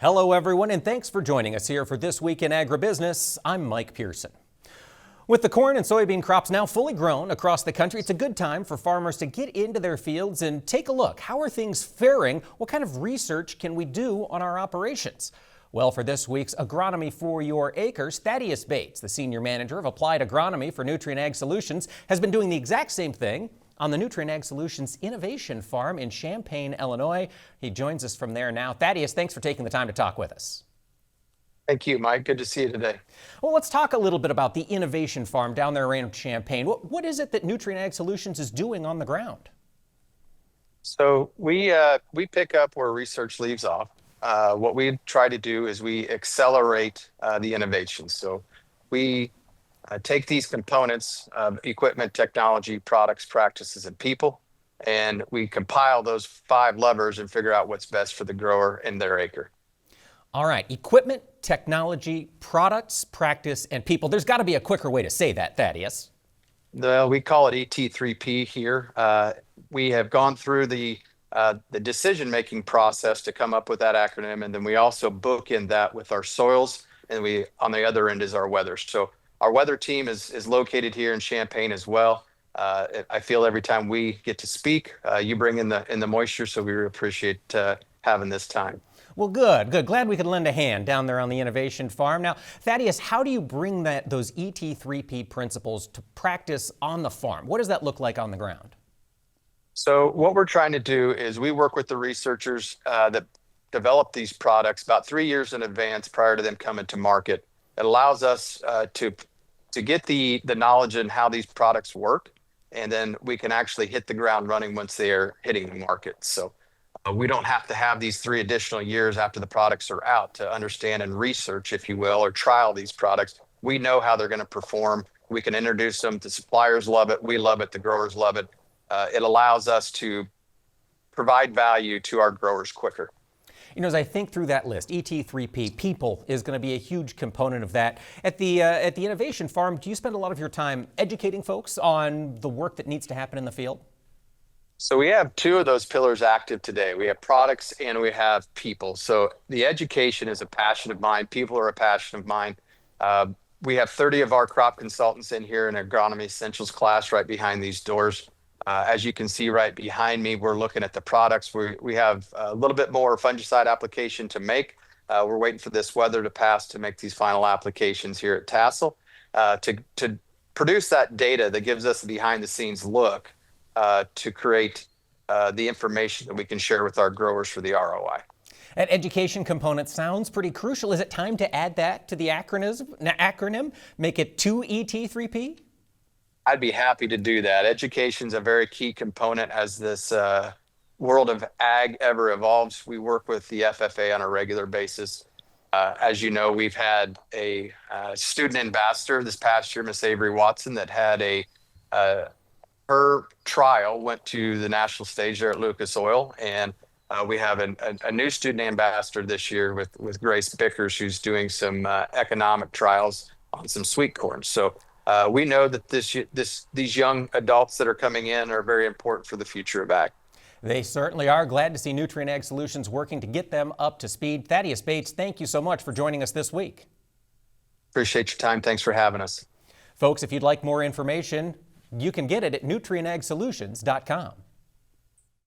Hello everyone, and thanks for joining us here for This Week in Agribusiness. I'm Mike Pearson. With the corn and soybean crops now fully grown across the country, it's a good time for farmers to get into their fields and take a look. How are things faring? What kind of research can we do on our operations? Well, for this week's Agronomy for Your Acres, Thaddeus Bates, the Senior Manager of Applied Agronomy for Nutrien Ag Solutions, has been doing the exact same thing on the Nutrien Ag Solutions Innovation Farm in Champaign, Illinois. He joins us from there now. Thaddeus, thanks for taking the time to talk with us. Thank you, Mike. Good to see you today. Well, let's talk a little bit about the Innovation Farm down there in Champaign. What is it that Nutrien Ag Solutions is doing on the ground? So we pick up where research leaves off. What we try to do is we accelerate the innovation. So we take these components of equipment, technology, products, practices, and people, and we compile those 5 levers and figure out what's best for the grower and their acre. All right, equipment, technology, products, practice, and people. There's got to be a quicker way to say that, Thaddeus. We call it ET3P here. We have gone through the decision-making process to come up with that acronym, and then we also bookend that with our soils, and we on the other end is our weather. So our weather team is located here in Champaign as well. I feel every time we get to speak, you bring in the moisture, so we really appreciate having this time. Well, good. Glad we could lend a hand down there on the Innovation Farm. Now, Thaddeus, how do you bring those ET3P principles to practice on the farm? What does that look like on the ground? So what we're trying to do is we work with the researchers that develop these products about 3 years in advance prior to them coming to market. It allows us to get the knowledge in how these products work, and then we can actually hit the ground running once they are hitting the market. So we don't have to have these 3 additional years after the products are out to understand and research, if you will, or trial these products. We know how they're going to perform. We can introduce them. The suppliers love it. We love it. The growers love it. It allows us to provide value to our growers quicker. You know, as I think through that list, ET3P, people, is going to be a huge component of that. At the Innovation Farm, do you spend a lot of your time educating folks on the work that needs to happen in the field? So we have 2 of those pillars active today. We have products and we have people. So the education is a passion of mine. People are a passion of mine. We have 30 of our crop consultants in here in Agronomy Essentials class right behind these doors. As you can see right behind me, we're looking at the products. We have a little bit more fungicide application to make. We're waiting for this weather to pass to make these final applications here at Tassel to produce that data that gives us a behind-the-scenes look to create the information that we can share with our growers for the ROI. That education component sounds pretty crucial. Is it time to add that to the acronym, make it 2ET3P? I'd be happy to do that. Education is a very key component as this world of ag ever evolves. We work with the FFA on a regular basis. As you know, we've had a student ambassador this past year, Miss Avery Watson, that had her trial went to the national stage there at Lucas Oil, and we have a new student ambassador this year with Grace Bickers, who's doing some economic trials on some sweet corn. So we know that these young adults that are coming in are very important for the future of ag. They certainly are. Glad to see Nutrien Ag Solutions working to get them up to speed. Thaddeus Bates, thank you so much for joining us this week. Appreciate your time. Thanks for having us. Folks, if you'd like more information, you can get it at nutrienagsolutions.com.